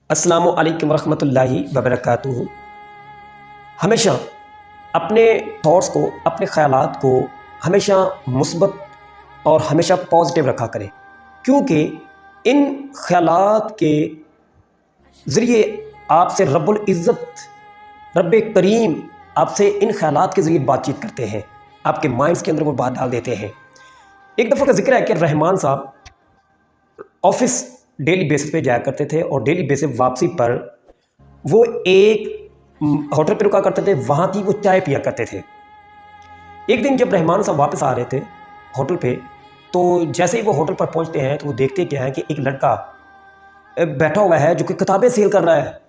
अस्सलामु अलैकुम रहमतुल्लाहि वबरकातुहू। हमेशा अपने थॉट्स को, अपने ख़यालात को हमेशा मुस्बत और हमेशा पॉजिटिव रखा करें, क्योंकि इन ख़यालात के ज़रिए आपसे रब्बुल इज़्ज़त, रब्बे करीम आपसे इन ख़यालात के ज़रिए बातचीत करते हैं, आपके माइंड्स के अंदर वो बात डाल देते हैं। एक दफ़ा का ज़िक्र है कि रहमान साहब ऑफिस डेली बेसिस पे जाया करते थे और डेली बेसिस वापसी पर वो एक होटल पे रुका करते थे, वहाँ की वो चाय पिया करते थे। एक दिन जब रहमान साहब वापस आ रहे थे होटल पे, तो जैसे ही वो होटल पर पहुँचते हैं तो वो देखते क्या है कि एक लड़का बैठा हुआ है जो कि किताबें सेल कर रहा है।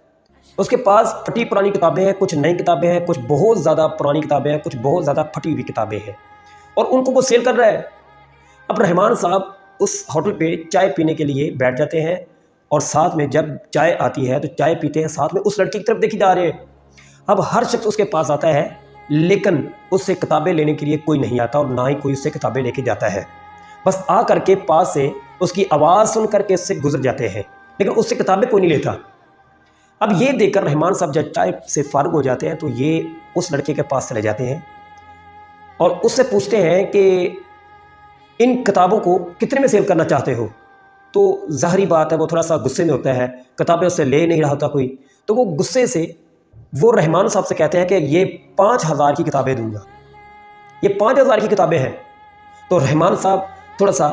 उसके पास फटी पुरानी किताबें हैं, कुछ नई किताबें हैं, कुछ बहुत ज़्यादा पुरानी किताबें हैं, कुछ बहुत ज़्यादा फटी हुई किताबें हैं, और उनको वो सेल कर रहा है। अब रहमान साहब उस होटल पे चाय पीने के लिए बैठ जाते हैं और साथ में जब चाय आती है तो चाय पीते हैं, साथ में उस लड़की की तरफ देखी जा रहे हैं। अब हर शख्स उसके पास आता है, लेकिन उससे किताबें लेने के लिए कोई नहीं आता और ना ही कोई उससे किताबें लेके जाता है। बस आ करके पास से उसकी आवाज़ सुन करके उससे गुजर जाते हैं, लेकिन उससे किताबें कोई नहीं लेता। अब ये देखकर रहमान साहब जब चाय से फारग हो जाते हैं तो ये उस लड़के के पास चले जाते हैं और उससे पूछते हैं कि इन किताबों को कितने में सेल करना चाहते हो। तो ज़ाहरी बात है वो थोड़ा सा गुस्से में होता है, किताबें उससे ले नहीं रहा होता कोई, तो वो गुस्से से वो रहमान साहब से कहते हैं कि ये 5,000 की किताबें दूंगा, ये 5,000 की किताबें हैं। तो रहमान साहब थोड़ा सा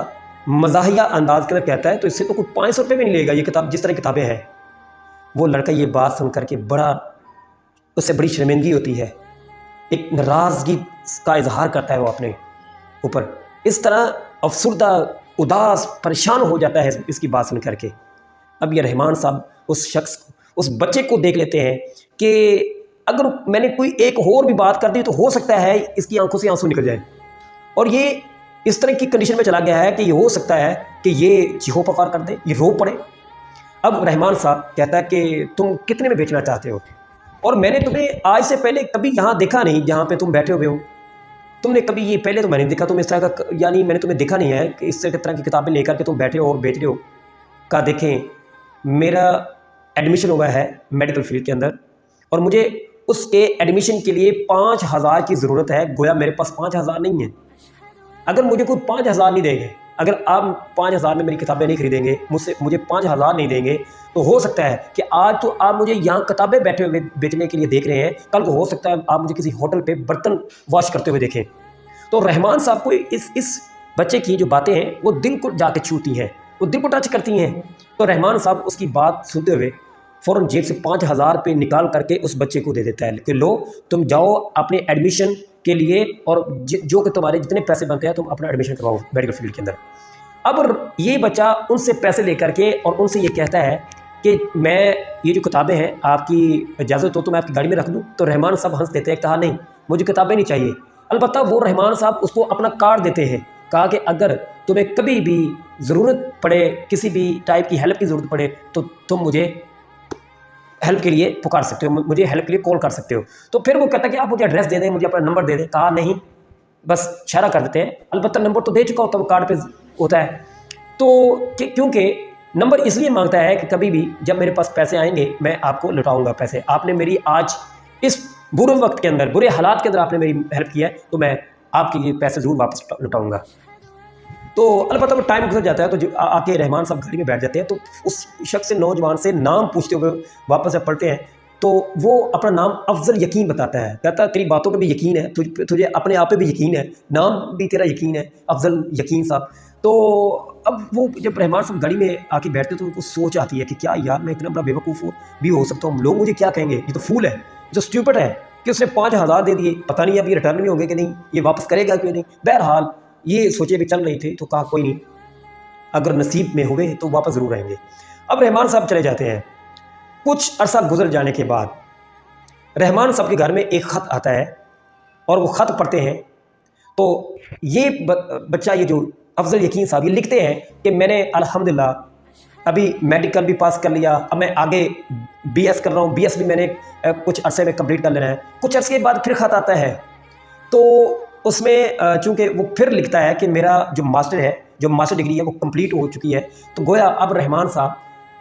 मज़ाहिया अंदाज के अंदर कहता है तो इससे तो कोई 500 रुपये भी नहीं लेगा, ये किताब जिस तरह किताबें हैं। वो लड़का ये बात सुन करके बड़ा, उससे बड़ी शर्मिंदगी होती है, एक नाराज़गी का इजहार करता है वो अपने ऊपर, इस तरह अफसुर्दा, उदास, परेशान हो जाता है इसकी बात सुन करके। अब ये रहमान साहब उस शख्स को, उस बच्चे को देख लेते हैं कि अगर मैंने कोई एक और भी बात कर दी तो हो सकता है इसकी आंखों से आंसू निकल जाए, और ये इस तरह की कंडीशन में चला गया है कि ये हो सकता है कि ये चीखो पुकार कर दे, ये रो पड़े। अब रहमान साहब कहता है कि तुम कितने में बेचना चाहते हो, और मैंने तुम्हें आज से पहले कभी यहाँ देखा नहीं जहाँ पे तुम बैठे हुए हो, तुमने कभी ये पहले तो मैंने देखा तुम इस तरह का, यानी मैंने तुम्हें देखा नहीं है कि इस तरह की किताबें लेकर के तुम बैठे हो और बेच रहे हो। का देखें, मेरा एडमिशन हुआ है मेडिकल फील्ड के अंदर और मुझे उसके एडमिशन के लिए 5,000 की ज़रूरत है, गोया मेरे पास 5,000 नहीं है। अगर मुझे कोई 5,000 नहीं देंगे, अगर आप 5,000 में मेरी किताबें नहीं खरीदेंगे, मुझे 5,000 नहीं देंगे, तो हो सकता है कि आज तो आप मुझे यहाँ किताबें बैठे हुए बेचने के लिए देख रहे हैं, कल को हो सकता है आप मुझे किसी होटल पे बर्तन वॉश करते हुए देखें। तो रहमान साहब को इस बच्चे की जो बातें हैं वो दिल को जाके छूती हैं, वो दिल को टच करती हैं। तो रहमान साहब उसकी बात सुनते हुए फ़ौरन जेब से 5,000 रुपये निकाल करके उस बच्चे को दे देता है कि लो, तुम जाओ अपने एडमिशन के लिए, और जो कि तुम्हारे जितने पैसे बनते हैं तुम अपना एडमिशन करवाओ मेडिकल फील्ड के अंदर। अब ये बच्चा उनसे पैसे लेकर के और उनसे ये कहता है कि मैं ये जो किताबें हैं आपकी इजाज़त हो तो मैं आपकी गाड़ी में रख दूँ। तो रहमान साहब हंस देते हैं, कहा नहीं, मुझे किताबें नहीं चाहिए। अलबत्ता वो रहमान साहब उसको अपना कार्ड देते हैं, कहा कि अगर तुम्हें कभी भी ज़रूरत पड़े, किसी भी टाइप की हेल्प की ज़रूरत पड़े, तो तुम मुझे हेल्प के लिए पुकार सकते हो, मुझे हेल्प के लिए कॉल कर सकते हो। तो फिर वो कहता है कि आप मुझे एड्रेस दे दें, मुझे अपना नंबर दे दें। कहा नहीं, बस इशारा कर देते हैं, अलबत्ता नंबर तो दे चुका होता है, वो कार्ड पे होता है। तो क्योंकि नंबर इसलिए मांगता है कि कभी भी जब मेरे पास पैसे आएंगे मैं आपको लौटाऊंगा पैसे, आपने मेरी आज इस बुरे वक्त के अंदर, बुरे हालात के अंदर आपने मेरी हेल्प किया है, तो मैं आपके लिए पैसे ज़रूर वापस लौटाऊंगा। तो अलबत्ता वो टाइम गुजर जाता है तो आके रहमान साहब गाड़ी में बैठ जाते हैं। तो उस शख्स से, नौजवान से नाम पूछते हुए वापस जब पढ़ते हैं तो वो अपना नाम अफजल यकीन बताता है, कहता है तेरी बातों पे भी यकीन है, तुझे अपने आप पे भी यकीन है, नाम भी तेरा यकीन है, अफजल यकीन साहब। तो अब वो जब रहमान साहब गाड़ी में आके बैठते तो उनको सोच आती है कि क्या यार, मैं इतना बड़ा बेवकूफ़ भी हो सकता हूँ, लोग मुझे क्या कहेंगे, ये तो फूल है, जो स्टूपिड है कि उसने 5,000 दे दिए, पता नहीं अब ये रिटर्न भी होंगे कि नहीं, ये वापस करेगा क्यों नहीं। बहरहाल ये सोचे भी चल रही थी, तो कहा कोई नहीं, अगर नसीब में हुए तो वापस ज़रूर आएंगे। अब रहमान साहब चले जाते हैं। कुछ अरसा गुजर जाने के बाद रहमान साहब के घर में एक ख़त आता है और वो ख़त पढ़ते हैं तो ये बच्चा, ये जो अफजल यकीन साहब, ये लिखते हैं कि मैंने अल्हम्दुलिल्लाह अभी मेडिकल भी पास कर लिया, अब मैं आगे बीएस कर रहा हूँ, बीएस भी मैंने कुछ अरसे में कंप्लीट कर लेना है। कुछ अरसे के बाद फिर ख़त आता है तो उसमें चूँकि वो फिर लिखता है कि मेरा जो मास्टर है, जो मास्टर डिग्री है वो कंप्लीट हो चुकी है। तो गोया अब रहमान साहब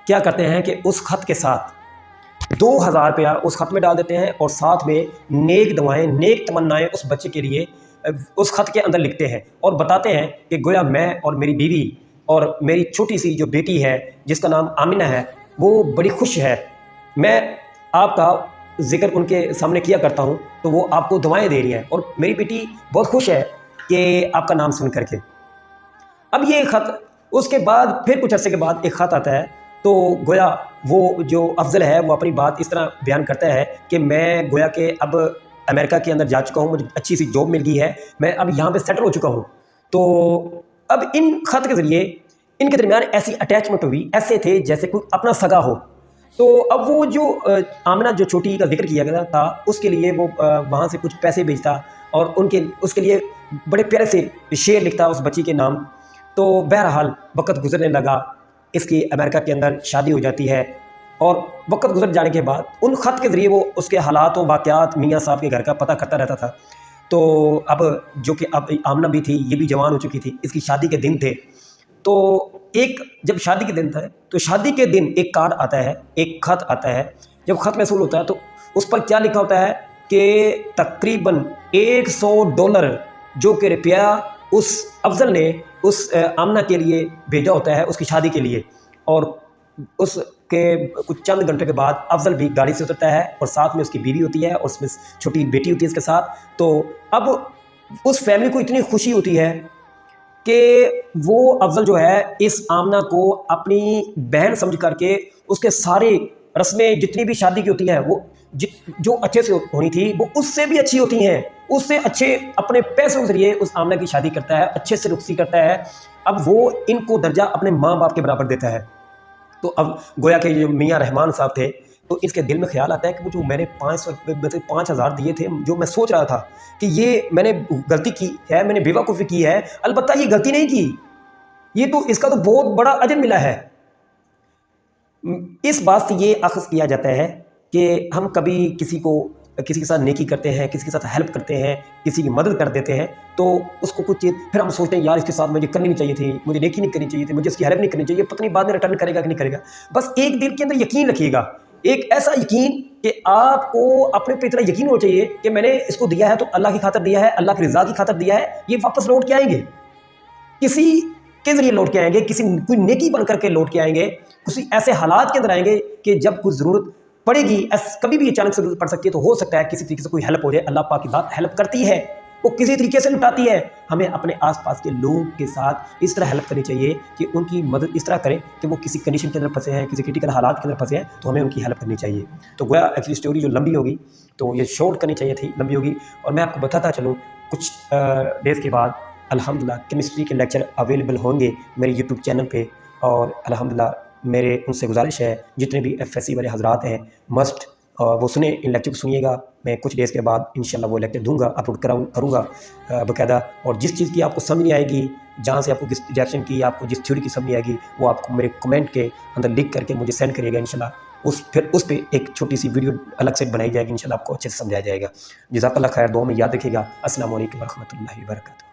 کیا کرتے ہیں کہ اس خط کے ساتھ 2000 روپیہ اس خط میں ڈال دیتے ہیں اور ساتھ میں نیک دعائیں نیک تمنائیں اس بچے کے لیے اس خط کے اندر لکھتے ہیں اور بتاتے ہیں کہ گویا میں اور میری بیوی اور میری چھوٹی سی جو بیٹی ہے جس کا نام آمنہ ہے وہ بڑی خوش ہے، میں آپ کا ذکر ان کے سامنے کیا کرتا ہوں تو وہ آپ کو دعائیں دے رہی ہیں اور میری بیٹی بہت خوش ہے کہ آپ کا نام سن کر کے۔ اب یہ خط اس کے بعد پھر کچھ عرصے کے بعد ایک خط آتا ہے تو گویا وہ جو افضل ہے وہ اپنی بات اس طرح بیان کرتا ہے کہ میں گویا کہ اب امریکہ کے اندر جا چکا ہوں، مجھے اچھی سی جاب مل گئی ہے، میں اب یہاں پہ سیٹل ہو چکا ہوں۔ تو اب ان خط کے ذریعے ان کے درمیان ایسی اٹیچمنٹ ہوئی، ایسے تھے جیسے کوئی اپنا سگا ہو۔ تو اب وہ جو آمنہ جو چھوٹی کا ذکر کیا گیا تھا اس کے لیے وہ وہاں سے کچھ پیسے بھیجتا اور اس کے لیے بڑے پیارے سے شعر لکھتا اس بچی کے نام۔ تو بہرحال وقت گزرنے لگا، اس کی امریکہ کے اندر شادی ہو جاتی ہے اور وقت گزر جانے کے بعد ان خط کے ذریعے وہ اس کے حالات و واقعات میاں صاحب کے گھر کا پتہ کرتا رہتا تھا۔ تو اب جو کہ اب آمنہ بھی تھی، یہ بھی جوان ہو چکی تھی، اس کی شادی کے دن تھے۔ تو جب شادی کے دن تھا تو شادی کے دن ایک کارڈ آتا ہے، ایک خط آتا ہے۔ جب خط موصول ہوتا ہے تو اس پر کیا لکھا ہوتا ہے کہ تقریباً $100 جو کہ روپیہ اس افضل نے اس آمنہ کے لیے بھیجا ہوتا ہے اس کی شادی کے لیے۔ اور اس کے کچھ چند گھنٹے کے بعد افضل بھی گاڑی سے اترتا ہے اور ساتھ میں اس کی بیوی ہوتی ہے اور اس میں چھوٹی بیٹی ہوتی ہے اس کے ساتھ۔ تو اب اس فیملی کو اتنی خوشی ہوتی ہے کہ وہ افضل جو ہے اس آمنہ کو اپنی بہن سمجھ کر کے اس کے سارے رسمیں جتنی بھی شادی کی ہوتی ہیں وہ جو اچھے سے ہونی تھی وہ اس سے بھی اچھی ہوتی ہیں، اس سے اچھے اپنے پیسوں کے ذریعے اس آمنہ کی شادی کرتا ہے، اچھے سے رخصتی کرتا ہے۔ اب وہ ان کو درجہ اپنے ماں باپ کے برابر دیتا ہے۔ تو اب گویا کہ جو میاں رحمان صاحب تھے تو اس کے دل میں خیال آتا ہے کہ وہ جو میں نے 5,000 دیے تھے، جو میں سوچ رہا تھا کہ یہ میں نے غلطی کی ہے، میں نے بے وقوفی کی ہے، البتہ یہ غلطی نہیں کی، یہ تو اس کا تو بہت بڑا اجر ملا ہے۔ اس بات سے یہ اخذ کیا جاتا ہے کہ ہم کبھی کسی کے ساتھ نیکی کرتے ہیں، کسی کے ساتھ ہیلپ کرتے ہیں، کسی کی مدد کر دیتے ہیں تو اس کو کچھ چیز پھر ہم سوچتے ہیں یار اس کے ساتھ مجھے کرنی نہیں چاہیے تھی، مجھے نیکی نہیں کرنی چاہیے تھی، مجھے اس کی ہیلپ نہیں کرنی چاہیے، پتہ نہیں بعد میں ریٹرن کرے گا کہ نہیں کرے گا۔ بس ایک دل کے اندر یقین رکھیے گا، ایک ایسا یقین کہ آپ کو اپنے پہ اتنا یقین ہونا چاہیے کہ میں نے اس کو دیا ہے تو اللہ کی خاطر دیا ہے، اللہ کی رضا کی خاطر دیا ہے، یہ واپس لوٹ کے آئیں گے، کسی کے ذریعے لوٹ کے آئیں گے، کوئی نیکی بن کر کے لوٹ کے آئیں گے، کسی ایسے حالات کے اندر آئیں گے کہ جب کوئی ضرورت پڑے گی، کبھی بھی اچانک سے ضرورت پڑ سکتی ہے تو ہو سکتا ہے کسی طریقے سے کوئی ہیلپ ہو جائے۔ اللہ پاک کی ذات ہیلپ کرتی ہے، وہ کسی طریقے سے لٹاتی ہے۔ ہمیں اپنے آس پاس کے لوگوں کے ساتھ اس طرح ہیلپ کرنی چاہیے کہ ان کی مدد اس طرح کریں کہ وہ کسی کنڈیشن کے اندر پھنسے ہیں، کسی کرٹیکل حالات کے اندر پھنسے ہیں تو ہمیں ان کی ہیلپ کرنی چاہیے۔ تو گویا ایکچولی اسٹوری جو لمبی ہوگی تو یہ شارٹ کرنی چاہیے تھی، لمبی ہوگی۔ اور میں آپ کو بتاتا چلوں کچھ ڈیز کے بعد الحمدللہ کیمسٹری کے لیکچر اویلیبل ہوں گے میرے یوٹیوب چینل پہ، اور الحمدللہ میرے ان سے گزارش ہے جتنے بھی FSC والے حضرات ہیں مسٹ وہ سنیں، ان لیکچر کو سنیے گا۔ میں کچھ ڈیز کے بعد انشاءاللہ وہ لیکچر دوں گا، اپلوڈ کروں گا باقاعدہ، اور جس چیز کی آپ کو سمجھ نہیں آئے گی، جہاں سے آپ کو کس ڈائریکشن کی، آپ کو جس تھیوری کی سمجھ نہیں آئے گی، وہ آپ کو میرے کمنٹ کے اندر لکھ کر کے مجھے سینڈ کریے گا انشاءاللہ، پھر اس پہ ایک چھوٹی سی ویڈیو الگ سے بنائی جائے گی، انشاءاللہ آپ کو اچھے سے سمجھایا جائے گا۔ جزاک اللہ خیر، دعا میں یاد رکھیے گا۔ السلام علیکم ورحمۃ اللہ وبرکاتہ۔